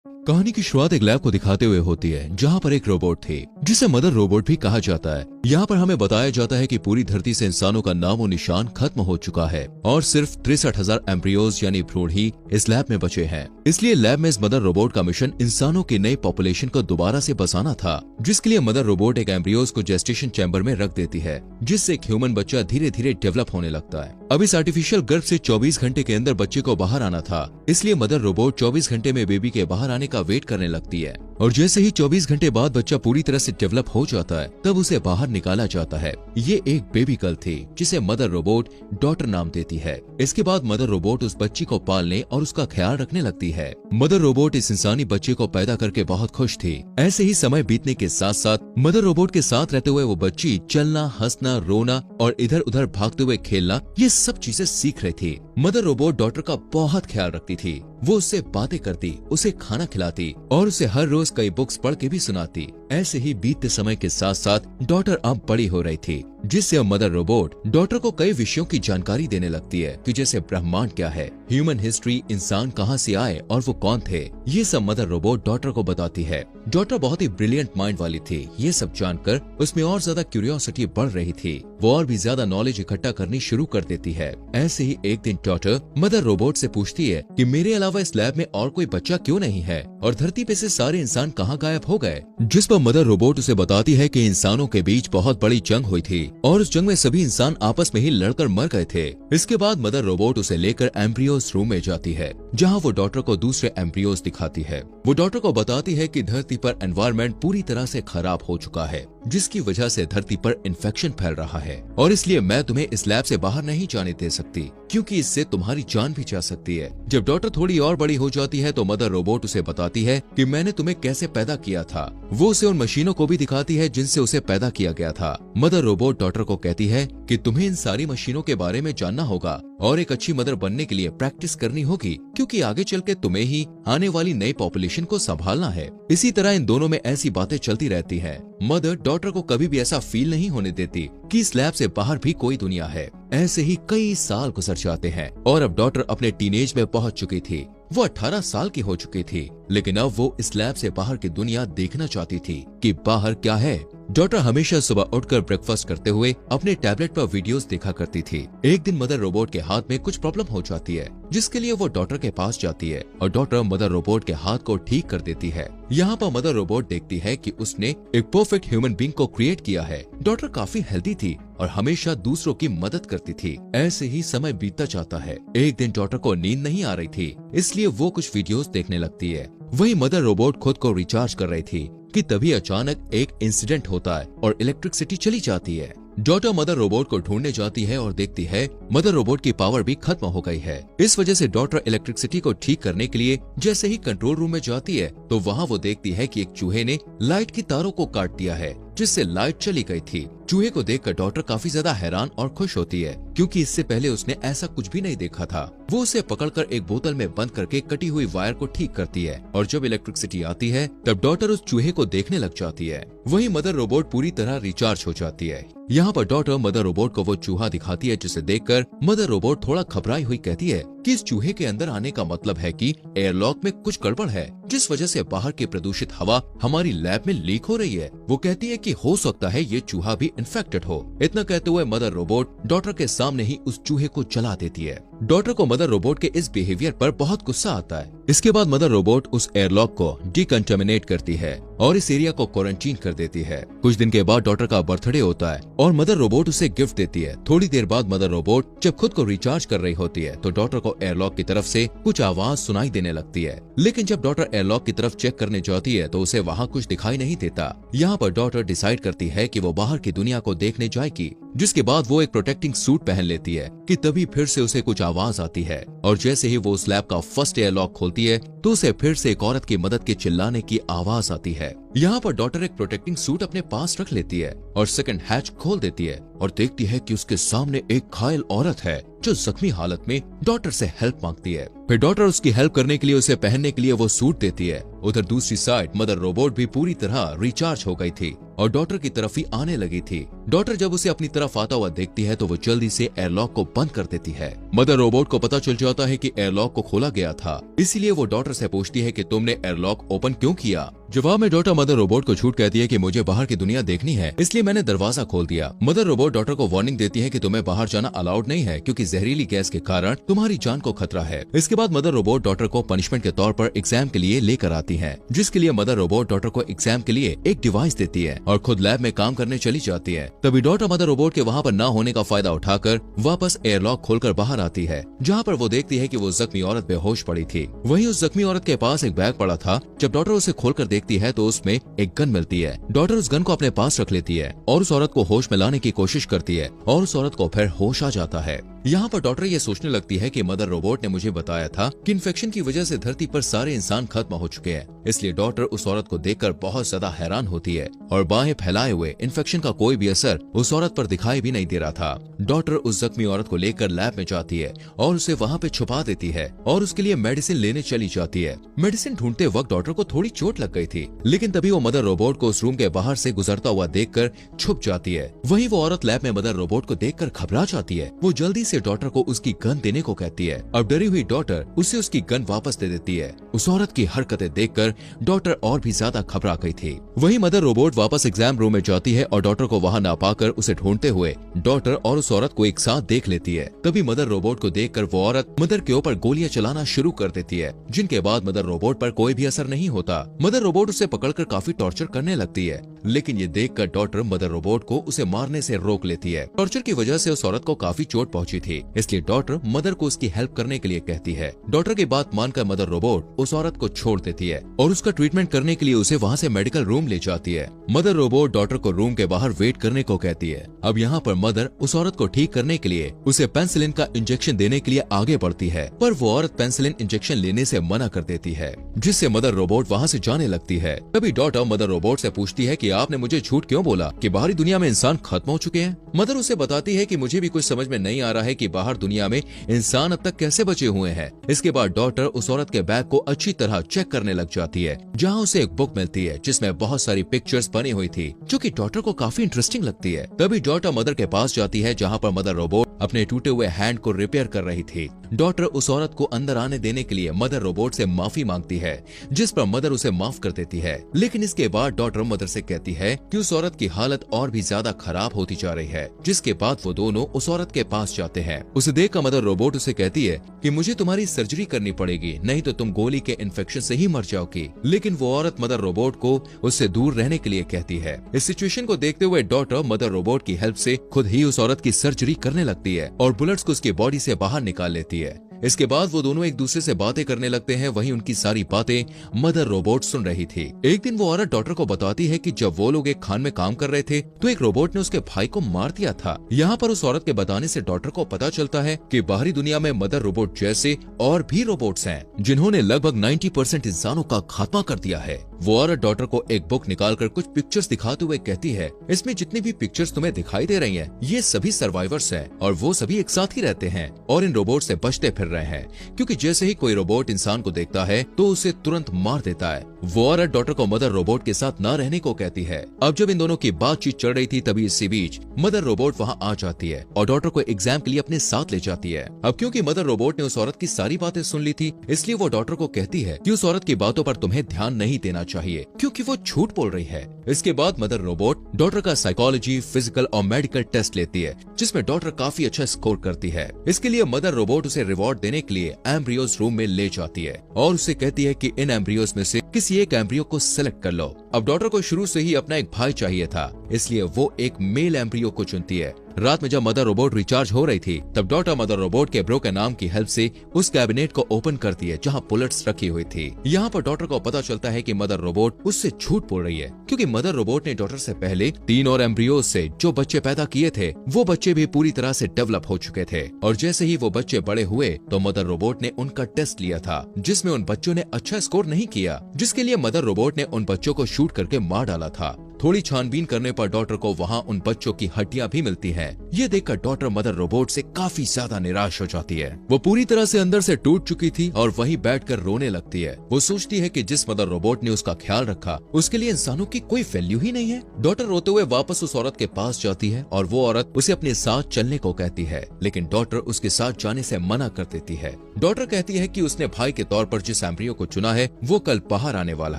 कहानी की शुरुआत एक लैब को दिखाते हुए होती है जहाँ पर एक रोबोट थी जिसे मदर रोबोट भी कहा जाता है। यहाँ पर हमें बताया जाता है कि पूरी धरती से इंसानों का नामो निशान खत्म हो चुका है और सिर्फ 63,000 एम्ब्रियोज यानी भ्रूण ही इस लैब में बचे हैं। इसलिए लैब में इस मदर रोबोट का मिशन इंसानों की नई पॉपुलेशन को दोबारा से बसाना था, जिसके लिए मदर रोबोट एक एम्ब्रियोज को जेस्टेशन चैम्बर में रख देती है, जिससे एक ह्यूमन बच्चा धीरे धीरे डेवलप होने लगता है। अब इस आर्टिफिशियल गर्भ से 24 घंटे के अंदर बच्चे को बाहर आना था, इसलिए मदर रोबोट 24 घंटे में बेबी के बाहर आने का वेट करने लगती है और जैसे ही 24 घंटे बाद बच्चा पूरी तरह से डेवलप हो जाता है तब उसे बाहर निकाला जाता है। ये एक बेबी गर्ल थी जिसे मदर रोबोट डॉटर नाम देती है। इसके बाद मदर रोबोट उस बच्ची को पालने और उसका ख्याल रखने लगती है। मदर रोबोट इस इंसानी बच्चे को पैदा करके बहुत खुश थी। ऐसे ही समय बीतने के साथ साथ मदर रोबोट के साथ रहते हुए वो बच्ची चलना, हंसना, रोना और इधर उधर भागते हुए खेलना ये सब चीजें सीख रही थी। मदर रोबोट डॉटर का बहुत ख्याल रखती थी। वो उससे बातें करती, उसे खाना खिलाती और उसे हर रोज कई बुक्स पढ़ के भी सुनाती। ऐसे ही बीतते समय के साथ साथ डॉटर अब बड़ी हो रही थी, जिससे अब मदर रोबोट डॉटर को कई विषयों की जानकारी देने लगती है कि जैसे ब्रह्मांड क्या है, ह्यूमन हिस्ट्री, इंसान कहां से आए और वो कौन थे, ये सब मदर रोबोट डॉटर को बताती है। डॉटर बहुत ही ब्रिलियंट माइंड वाली थी। ये सब जानकर उसमें और ज्यादा क्यूरियोसिटी बढ़ रही थी। वो और भी ज्यादा नॉलेज इकट्ठा करनी शुरू कर देती है। ऐसे ही एक दिन डॉटर मदर रोबोट से पूछती है कि मेरे अलावा इस लैब में और कोई बच्चा क्यों नहीं है और धरती पे से सारे इंसान कहाँ गायब हो गए। जिस पर मदर रोबोट उसे बताती है कि इंसानों के बीच बहुत बड़ी जंग हुई थी और उस जंग में सभी इंसान आपस में ही लड़कर मर गए थे। इसके बाद मदर रोबोट उसे लेकर एम्ब्रियोज रूम में जाती है, जहाँ वो डॉटर को दूसरे एम्ब्रियोज दिखाती है। वो डॉटर को बताती है कि धरती पर एनवायरनमेंट पूरी तरह से खराब हो चुका है, जिसकी वजह से धरती पर इन्फेक्शन फैल रहा है और इसलिए मैं तुम्हें इस लैब से बाहर नहीं जाने दे सकती, क्योंकि इससे तुम्हारी जान भी जा सकती है। जब डॉटर थोड़ी और बड़ी हो जाती है तो मदर रोबोट उसे बताती है कि मैंने तुम्हें कैसे पैदा किया था। वो उसे उन मशीनों को भी दिखाती है जिनसे उसे पैदा किया गया था। मदर रोबोट डॉटर को कहती है कि तुम्हें इन सारी मशीनों के बारे में जानना होगा और एक अच्छी मदर बनने के लिए प्रैक्टिस करनी होगी, क्योंकि आगे चल के तुम्हें ही आने वाली नई पॉपुलेशन को संभालना है। इसी तरह इन दोनों में ऐसी बातें चलती रहती हैं। मदर डॉटर को कभी भी ऐसा फील नहीं होने देती कि इस लैब से बाहर भी कोई दुनिया है। ऐसे ही कई साल गुजर जाते हैं और अब डॉटर अपने टीनेज में पहुंच चुकी थी। वो 18 साल की हो चुकी थी, लेकिन अब वो इस लैब से बाहर की दुनिया देखना चाहती थी कि बाहर क्या है। डॉटर हमेशा सुबह उठकर ब्रेकफास्ट करते हुए अपने टैबलेट पर वीडियोस देखा करती थी। एक दिन मदर रोबोट के हाथ में कुछ प्रॉब्लम हो जाती है, जिसके लिए वो डॉटर के पास जाती है और डॉटर मदर रोबोट के हाथ को ठीक कर देती है। यहाँ पर मदर रोबोट देखती है कि उसने एक परफेक्ट ह्यूमन बीइंग को क्रिएट किया है। डॉटर काफी हेल्दी थी और हमेशा दूसरों की मदद करती थी। ऐसे ही समय बीतता जाता है। एक दिन डॉटर को नींद नहीं आ रही थी, इसलिए वो कुछ वीडियोस देखने लगती है। वही मदर रोबोट खुद को रिचार्ज कर रही थी कि तभी अचानक एक इंसिडेंट होता है और इलेक्ट्रिसिटी चली जाती है। डॉटर मदर रोबोट को ढूंढने जाती है और देखती है मदर रोबोट की पावर भी खत्म हो गई है। इस वजह से डॉटर इलेक्ट्रिसिटी को ठीक करने के लिए जैसे ही कंट्रोल रूम में जाती है तो वहाँ वो देखती है कि एक चूहे ने लाइट की तारों को काट दिया है, जिससे लाइट चली गई थी। चूहे को देखकर डॉटर काफी ज्यादा हैरान और खुश होती है, क्योंकि इससे पहले उसने ऐसा कुछ भी नहीं देखा था। वो उसे पकड़कर एक बोतल में बंद करके कटी हुई वायर को ठीक करती है और जब इलेक्ट्रिसिटी आती है तब डॉटर उस चूहे को देखने लग जाती है। वही मदर रोबोट पूरी तरह रिचार्ज हो जाती है। यहाँ पर डॉटर मदर रोबोट को वो चूहा दिखाती है, जिसे देखकर मदर रोबोट थोड़ा घबराई हुई कहती है कि इस चूहे के अंदर आने का मतलब है कि एयरलॉक में कुछ गड़बड़ है, जिस वजह से बाहर की प्रदूषित हवा हमारी लैब में लीक हो रही है। वो कहती है कि हो सकता है ये चूहा भी इन्फेक्टेड हो। इतना कहते हुए मदर रोबोट डॉटर के सामने ही उस चूहे को जला देती है। डॉटर को मदर रोबोट के इस बिहेवियर पर बहुत गुस्सा आता है। इसके बाद मदर रोबोट उस एयरलॉक को डिकंटामिनेट करती है और इस एरिया को क्वारंटीन कर देती है। कुछ दिन के बाद डॉटर का बर्थडे होता है और मदर रोबोट उसे गिफ्ट देती है। थोड़ी देर बाद मदर रोबोट जब खुद को रिचार्ज कर रही होती है तो डॉटर को एयरलॉक की तरफ से कुछ आवाज सुनाई देने लगती है, लेकिन जब डॉटर एयरलॉक की तरफ चेक करने जाती है तो उसे वहाँ कुछ दिखाई नहीं देता। यहाँ पर डॉटर डिसाइड करती है कि वो बाहर की दुनिया को देखने जाएगी, जिसके बाद वो एक प्रोटेक्टिंग सूट पहन लेती है कि तभी फिर से उसे कुछ आवाज आती है और जैसे ही वो उस लैब का फर्स्ट एयरलॉक खोलती है तो उसे फिर से एक औरत की मदद के चिल्लाने की आवाज आती है। यहाँ पर डॉटर एक प्रोटेक्टिंग सूट अपने पास रख लेती है और सेकंड हैच खोल देती है और देखती है कि उसके सामने एक घायल औरत है जो जख्मी हालत में डॉटर से हेल्प मांगती है। फिर डॉटर उसकी हेल्प करने के लिए उसे पहनने के लिए वो सूट देती है। उधर दूसरी साइड मदर रोबोट भी पूरी तरह रिचार्ज हो गई थी और डॉटर की तरफ ही आने लगी थी। डॉटर जब उसे अपनी तरफ आता हुआ देखती है तो वो जल्दी से एयरलॉक को बंद कर देती है। मदर रोबोट को पता चल जाता है कि एयरलॉक को खोला गया था, इसीलिए वो डॉटर से पूछती है कि तुमने एयरलॉक ओपन क्यों किया। जवाब में डॉटर मदर रोबोट को झूठ कहती है कि मुझे बाहर की दुनिया देखनी है, इसलिए मैंने दरवाजा खोल दिया। मदर रोबोट डॉटर को वार्निंग देती है कि तुम्हें बाहर जाना अलाउड नहीं है क्योंकि जहरीली गैस के कारण तुम्हारी जान को खतरा है। इसके बाद मदर रोबोट डॉटर को पनिशमेंट के तौर पर एग्जाम के लिए लेकर आती है, जिसके लिए मदर रोबोट डॉटर को एग्जाम के लिए एक डिवाइस देती है और खुद लैब में काम करने चली जाती है। तभी डॉटर मदर रोबोट के वहाँ पर न होने का फायदा उठाकर वापस एयरलॉक खोलकर बाहर आती है, जहाँ पर वो देखती है कि वो जख्मी औरत बेहोश पड़ी थी। वहीं उस जख्मी औरत के पास एक बैग पड़ा था। जब डॉटर उसे खोलकर देखती है तो उसमें एक गन मिलती है। डॉटर उस गन को अपने पास रख लेती है और उस औरत को होश में लाने की कोशिश करती है और उस औरत को फिर होश आ जाता है। यहाँ पर डॉटर ये सोचने लगती है कि मदर रोबोट ने मुझे बताया था कि इन्फेक्शन की वजह से धरती पर सारे इंसान खत्म हो चुके हैं, इसलिए डॉटर उस औरत को देखकर बहुत ज्यादा हैरान होती है और बाहें फैलाए हुए इन्फेक्शन का कोई भी असर उस औरत पर दिखाई भी नहीं दे रहा था। डॉटर उस जख्मी औरत को लेकर लैब में जाती है और उसे वहाँ पे छुपा देती है और उसके लिए मेडिसिन लेने चली जाती है। मेडिसिन ढूंढते वक्त डॉटर को थोड़ी चोट लग गई थी, लेकिन तभी वो मदर रोबोट को उस रूम के बाहर से गुजरता हुआ देखकर छुप जाती है। वहीं वो औरत लैब में मदर रोबोट को देखकर घबरा जाती है। वो जल्दी से डॉटर को उसकी गन देने को कहती है। अब डरी हुई डॉटर उसे उसकी गन वापस दे देती है। उस औरत की हरकतें देखकर डॉटर और भी ज्यादा घबरा गई थी। वहीं मदर रोबोट वापस एग्जाम रूम में जाती है और डॉटर को वहां ना पाकर उसे ढूंढते हुए डॉटर और उस औरत को एक साथ देख लेती है। तभी मदर रोबोट को देखकर वो औरत मदर के ऊपर गोलियां चलाना शुरू कर देती है, जिनके बाद मदर रोबोट पर कोई भी असर नहीं होता। मदर रोबोट उसे पकड़कर काफी टॉर्चर करने लगती है, लेकिन ये देखकर डॉटर मदर रोबोट को उसे मारने से रोक लेती है। टॉर्चर की वजह से उस औरत को काफी चोट पहुंची थी, इसलिए डॉटर मदर को उसकी हेल्प करने के लिए कहती है। डॉटर की बात मानकर मदर रोबोट उस औरत को छोड़ देती है और उसका ट्रीटमेंट करने के लिए उसे वहाँ से मेडिकल रूम ले जाती है। मदर रोबोट डॉटर को रूम के बाहर वेट करने को कहती है। अब यहाँ पर मदर उस औरत को ठीक करने के लिए उसे पेनिसिलिन का इंजेक्शन देने के लिए आगे बढ़ती है, पर वो औरत पेनिसिलिन इंजेक्शन लेने से मना कर देती है, जिससे मदर रोबोट वहाँ से जाने लगती है। तभी डॉटर मदर रोबोट से पूछती है कि आपने मुझे झूठ क्यों बोला कि बाहरी दुनिया में इंसान खत्म हो चुके हैं। मदर उसे बताती है कि मुझे भी कुछ समझ में नहीं आ रहा है कि बाहर दुनिया में इंसान अब तक कैसे बचे हुए हैं। इसके बाद डॉटर उस औरत के बैग को अच्छी तरह चेक करने लग जाती है, जहाँ उसे एक बुक मिलती है जिसमें बहुत सारी पिक्चर्स बनी हुई थी, जो कि डॉटर को काफी इंटरेस्टिंग लगती है। तभी डॉटर मदर के पास जाती है, जहाँ पर मदर रोबोट अपने टूटे हुए हैंड को रिपेयर कर रही थी। डॉटर उस औरत को अंदर आने देने के लिए मदर रोबोट से माफी मांगती है, जिस पर मदर उसे माफ कर देती है। लेकिन इसके बाद डॉटर मदर से कहती है कि उस औरत की हालत और भी ज्यादा खराब होती जा रही है, जिसके बाद वो दोनों उस औरत के पास जाते हैं। उसे देखकर मदर रोबोट उसे कहती है कि मुझे तुम्हारी सर्जरी करनी पड़ेगी, नहीं तो तुम गोली के इन्फेक्शन से ही मर जाओगी। लेकिन वो औरत मदर रोबोट को उससे दूर रहने के लिए कहती है। इस सिचुएशन को देखते हुए डॉटर मदर रोबोट की हेल्प से खुद ही उस औरत की सर्जरी करने लगती है और बुलेट्स को उसकी बॉडी से बाहर निकाल लेती है। इसके बाद वो दोनों एक दूसरे से बातें करने लगते हैं। वहीं उनकी सारी बातें मदर रोबोट सुन रही थी। एक दिन वो औरत डॉटर को बताती है कि जब वो लोग एक खान में काम कर रहे थे तो एक रोबोट ने उसके भाई को मार दिया था। यहाँ पर उस औरत के बताने से डॉटर को पता चलता है कि बाहरी दुनिया में मदर रोबोट जैसे और भी रोबोट्स हैं, जिन्होंने लगभग 90% इंसानों का खात्मा कर दिया है। वो औरत डॉटर को एक बुक निकालकर कुछ पिक्चर्स दिखाते हुए कहती है, इसमें जितनी भी पिक्चर्स तुम्हें दिखाई दे रही हैं, ये सभी सर्वाइवर्स हैं और वो सभी एक साथ ही रहते हैं और इन रोबोट से बचते फिर रहे हैं, क्योंकि जैसे ही कोई रोबोट इंसान को देखता है तो उसे तुरंत मार देता है। वो औरत डॉटर को मदर रोबोट के साथ न रहने को कहती है। अब जब इन दोनों की बातचीत चल रही थी तभी इसी बीच मदर रोबोट वहाँ आ जाती है और डॉटर को एग्जाम के लिए अपने साथ ले जाती है। अब क्योंकि मदर रोबोट ने उस औरत की सारी बातें सुन ली थी, इसलिए वो डॉटर को कहती है कि उस औरत की बातों पर तुम्हें ध्यान नहीं देना चाहिए क्योंकि वो झूठ बोल रही है। इसके बाद मदर रोबोट डॉटर का साइकोलॉजी, फिजिकल और मेडिकल टेस्ट लेती है, जिसमें डॉटर काफी अच्छा स्कोर करती है। इसके लिए मदर रोबोट उसे रिवॉर्ड देने के लिए एम्ब्रियोज रूम में ले जाती है और उसे कहती है कि इन एम्ब्रियोज में से किसी एक एम्ब्रियो को सिलेक्ट कर लो। अब डॉटर को शुरू से ही अपना एक भाई चाहिए था, इसलिए वो एक मेल एम्ब्रियो को चुनती है। रात में जब मदर रोबोट रिचार्ज हो रही थी तब डॉटर मदर रोबोट के ब्रो के नाम की हेल्प से उस कैबिनेट को ओपन करती है जहां बुलेट्स रखी हुई थी। यहाँ पर डॉटर को पता चलता है कि मदर रोबोट उससे झूठ बोल रही है, क्योंकि मदर रोबोट ने डॉटर से पहले 3 और एम्ब्रियोज से जो बच्चे पैदा किए थे वो बच्चे भी पूरी तरह से डेवलप हो चुके थे और जैसे ही वो बच्चे बड़े हुए तो मदर रोबोट ने उनका टेस्ट लिया था, जिसमें उन बच्चों ने अच्छा स्कोर नहीं किया, जिसके लिए मदर रोबोट ने उन बच्चों को शूट करके मार डाला था। थोड़ी छानबीन करने पर डॉटर को वहाँ उन बच्चों की हड्डियां भी मिलती हैं। ये देखकर डॉटर मदर रोबोट से काफी ज्यादा निराश हो जाती है। वो पूरी तरह से अंदर से टूट चुकी थी और वहीं बैठकर रोने लगती है। वो सोचती है कि जिस मदर रोबोट ने उसका ख्याल रखा उसके लिए इंसानों की कोई वैल्यू ही नहीं है। डॉटर रोते हुए वापस उस औरत के पास जाती है और वो औरत उसे अपने साथ चलने को कहती है, लेकिन डॉटर उसके साथ जाने से मना कर देती है। डॉटर कहती है कि उसने भाई के तौर पर जिस एम्ब्रियो को चुना है वो कल बाहर आने वाला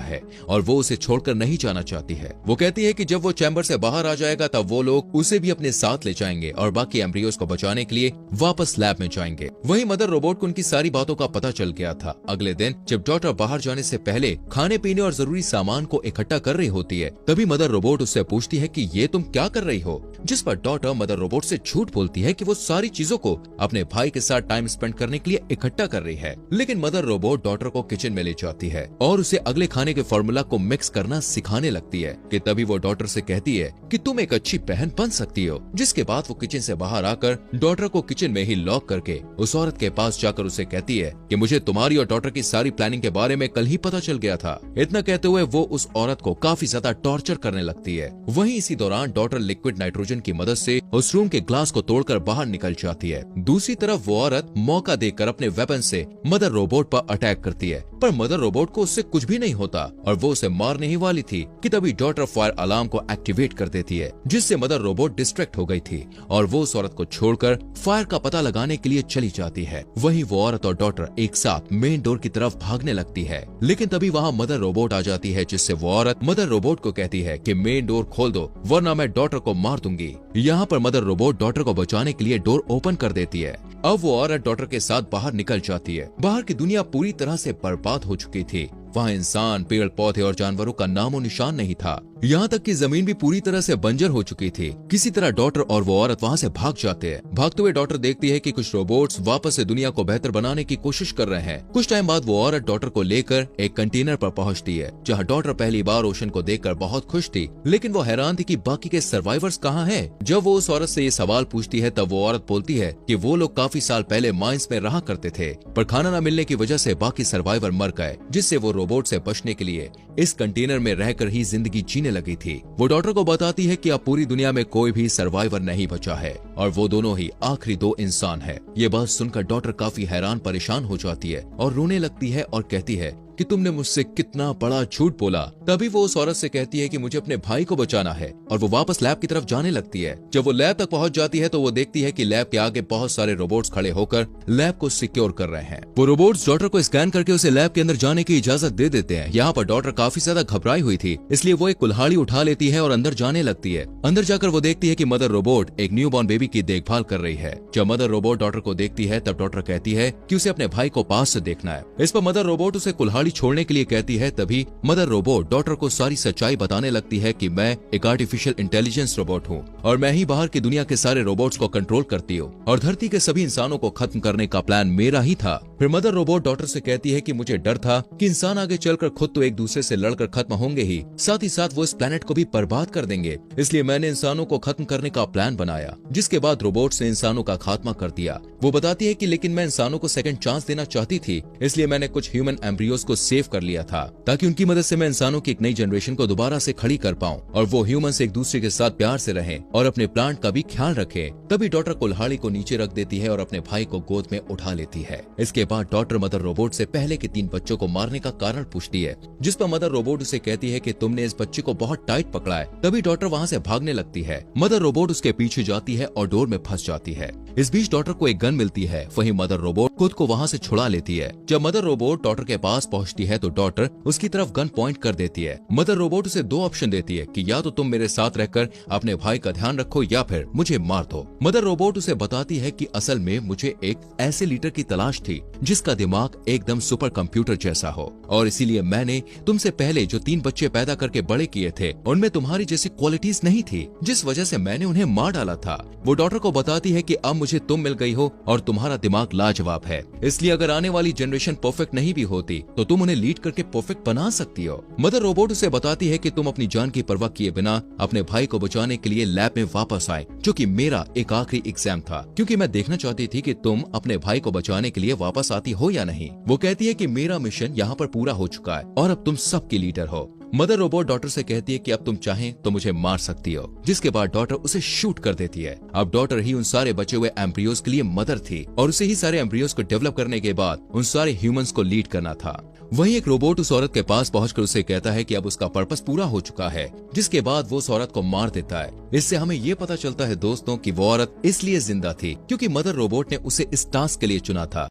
है और वो उसे छोड़कर नहीं जाना चाहती है। वो कहती है कि जब वो चैम्बर से बाहर आ जाएगा तब वो लोग उसे भी अपने साथ ले जाएंगे और बाकी एम्ब्रियोज को बचाने के लिए वापस लैब में जाएंगे। वहीं मदर रोबोट को उनकी सारी बातों का पता चल गया था। अगले दिन जब डॉटर बाहर जाने से पहले खाने पीने और जरूरी सामान को इकट्ठा कर रही होती है, तभी मदर रोबोट उससे पूछती है कि ये तुम क्या कर रही हो, जिस पर डॉटर मदर रोबोट से झूठ बोलती है कि वो सारी चीजों को अपने भाई के साथ टाइम स्पेंड करने के लिए इकट्ठा कर रही है। लेकिन मदर रोबोट डॉटर को किचन में ले जाती है और उसे अगले खाने के फॉर्मूला को मिक्स करना सिखाने लगती है कि तभी वो डॉटर से कहती है कि तुम एक अच्छी बहन बन सकती हो। जिसके बाद वो किचन से बाहर आकर डॉटर को किचन में ही लॉक करके उस औरत के पास जाकर उसे कहती है कि मुझे तुम्हारी और डॉटर की सारी प्लानिंग के बारे में कल ही पता चल गया था। इतना कहते हुए वो उस औरत को काफी ज्यादा टॉर्चर करने लगती है। वहीं इसी दौरान डॉटर लिक्विड नाइट्रोजन की मदद से उस रूम के ग्लास को तोड़कर बाहर निकल जाती है। दूसरी तरफ वो औरत मौका देकर अपने वेपन से मदर रोबोट पर अटैक करती है, पर मदर रोबोट को उससे कुछ भी नहीं होता और वो उसे मारने ही वाली थी कि तभी डॉटर फायर अलार्म को एक्टिवेट कर देती है, जिससे मदर रोबोट डिस्ट्रैक्ट हो गई थी और वो उस औरत को छोड़कर फायर का पता लगाने के लिए चली जाती है। वहीं वो औरत और डॉटर एक साथ मेन डोर की तरफ भागने लगती है, लेकिन तभी वहाँ मदर रोबोट आ जाती है, जिससे वो औरत मदर रोबोट को कहती है कि मेन डोर खोल दो वरना मैं डॉटर को मार दूंगी। यहाँ पर मदर रोबोट डॉटर को बचाने के लिए डोर ओपन कर देती है। अब वो औरत डॉटर के साथ बाहर निकल जाती है। बाहर की दुनिया पूरी तरह से बर्बाद हो चुकी थी। वहाँ इंसान, पेड़ पौधे और जानवरों का नामो निशान नहीं था। यहाँ तक कि जमीन भी पूरी तरह से बंजर हो चुकी थी। किसी तरह डॉटर और वो औरत वहाँ से भाग जाते हैं। भागते हुए डॉटर देखती है कि कुछ रोबोट्स वापस से दुनिया को बेहतर बनाने की कोशिश कर रहे हैं। कुछ टाइम बाद वो औरत डॉटर को लेकर एक कंटेनर पर पहुँचती है, जहाँ डॉटर पहली बार ओशन को देखकर बहुत खुश थी, लेकिन वो हैरान थी कि बाकी के सर्वाइवर्स कहाँ हैं। जब वो उस औरत से ये सवाल पूछती है तब वो औरत बोलती है कि वो लोग काफी साल पहले माइंस में रहा करते थे, पर खाना न मिलने की वजह से बाकी सर्वाइवर मर गए, जिससे वो रोबोट से बचने के लिए इस कंटेनर में रहकर ही जिंदगी जीने लगी थी। वो डॉटर को बताती है कि अब पूरी दुनिया में कोई भी सर्वाइवर नहीं बचा है और वो दोनों ही आखिरी दो इंसान है। ये बात सुनकर डॉटर काफी हैरान परेशान हो जाती है और रोने लगती है और कहती है कि तुमने मुझसे कितना बड़ा झूठ बोला। तभी वो उस औरत से कहती है कि मुझे अपने भाई को बचाना है और वो वापस लैब की तरफ जाने लगती है। जब वो लैब तक पहुंच जाती है तो वो देखती है कि लैब के आगे बहुत सारे रोबोट्स खड़े होकर लैब को सिक्योर कर रहे हैं। वो रोबोट्स डॉटर को स्कैन करके उसे लैब के अंदर जाने की इजाजत दे देते हैं। यहाँ पर डॉटर काफी ज्यादा घबराई हुई थी, इसलिए वो एक कुल्हाड़ी उठा लेती है और अंदर जाने लगती है। अंदर जाकर वो देखती है कि मदर रोबोट एक न्यू बॉर्न बेबी की देखभाल कर रही है। जब मदर रोबोट डॉटर को देखती है तब डॉटर कहती है कि उसे अपने भाई को पास से देखना है। इस पर मदर रोबोट उसे कुल्हाड़ी छोड़ने के लिए कहती है। तभी मदर रोबोट डॉटर को सारी सच्चाई बताने लगती है कि मैं एक आर्टिफिशियल इंटेलिजेंस रोबोट हूँ और मैं ही बाहर की दुनिया के सारे रोबोट्स को कंट्रोल करती हूँ और धरती के सभी इंसानों को खत्म करने का प्लान मेरा ही था। फिर मदर रोबोट डॉटर से कहती है कि मुझे डर था कि इंसान आगे चलकर खुद तो एक दूसरे से लड़कर खत्म होंगे ही साथ वो इस प्लेनेट को भी बर्बाद कर देंगे, इसलिए मैंने इंसानों को खत्म करने का प्लान बनाया, जिसके बाद रोबोट से इंसानों का खात्मा कर दिया। वो बताती है कि लेकिन मैं इंसानों को सेकंड चांस देना चाहती थी, इसलिए मैंने कुछ ह्यूमन एम्ब्रियोज को सेव कर लिया था ताकि उनकी मदद से मैं इंसानों की एक नई जनरेशन को दोबारा से खड़ी कर पाऊं और वो ह्यूमन से एक दूसरे के साथ प्यार से रहें और अपने प्लांट का भी ख्याल रखें। तभी डॉटर कुल्हाड़ी को नीचे रख देती है और अपने भाई को गोद में उठा लेती है। इसके बाद डॉटर मदर रोबोट से पहले के 3 बच्चों को मारने का कारण पूछती है, जिस पर मदर रोबोट उसे कहती है कि तुमने इस बच्चे को बहुत टाइट पकड़ा है। तभी डॉटर वहाँ से भागने लगती है। मदर रोबोट उसके पीछे जाती है और डोर में फंस जाती है। इस बीच डॉटर को एक गन मिलती है, वहीं मदर रोबोट खुद को वहाँ से छुड़ा लेती है। जब मदर रोबोट डॉटर के पास पहुँचती है तो डॉटर उसकी तरफ गन पॉइंट कर देती है। मदर रोबोट उसे 2 ऑप्शन देती है कि या तो तुम मेरे साथ रहकर अपने भाई का ध्यान रखो या फिर मुझे मार दो। मदर रोबोट उसे बताती है कि असल में मुझे एक ऐसे लीडर की तलाश थी जिसका दिमाग एकदम सुपर कंप्यूटर जैसा हो और इसीलिए मैंने तुमसे पहले जो 3 बच्चे पैदा करके बड़े किए थे उनमें तुम्हारी जैसी क्वालिटीज नहीं थी, जिस वजह से मैंने उन्हें मार डाला था। वो डॉटर को बताती है कि अब मुझे तुम मिल गई हो और तुम्हारा दिमाग लाजवाब है, इसलिए अगर आने वाली जनरेशन परफेक्ट नहीं भी होती तो तुम उन्हें लीड करके परफेक्ट बना सकती हो। मदर रोबोट उसे बताती है कि तुम अपनी जान की परवाह किए बिना अपने भाई को बचाने के लिए लैब में वापस आए, जो कि मेरा एक आखिरी एग्जाम था, क्योंकि मैं देखना चाहती थी कि तुम अपने भाई को बचाने के लिए वापस आती हो या नहीं। वो कहती है कि मेरा मिशन यहाँ पर पूरा हो चुका है और अब तुम सबकी लीडर हो मदर रोबोट डॉटर से कहती है कि अब तुम चाहें तो मुझे मार सकती हो, जिसके बाद डॉटर उसे शूट कर देती है। अब डॉटर ही उन सारे बचे हुए एम्ब्रियोज के लिए मदर थी और उसे ही सारे एम्ब्रियोज को डेवलप करने के बाद उन सारे ह्यूमंस को लीड करना था। वहीं एक रोबोट उस औरत के पास पहुंचकर उसे कहता है कि अब उसका पर्पस पूरा हो चुका है, जिसके बाद वो उस औरत को मार देता है। इससे हमें ये पता चलता है दोस्तों कि वो औरत इसलिए जिंदा थी क्योंकि मदर रोबोट ने उसे इस टास्क के लिए चुना था।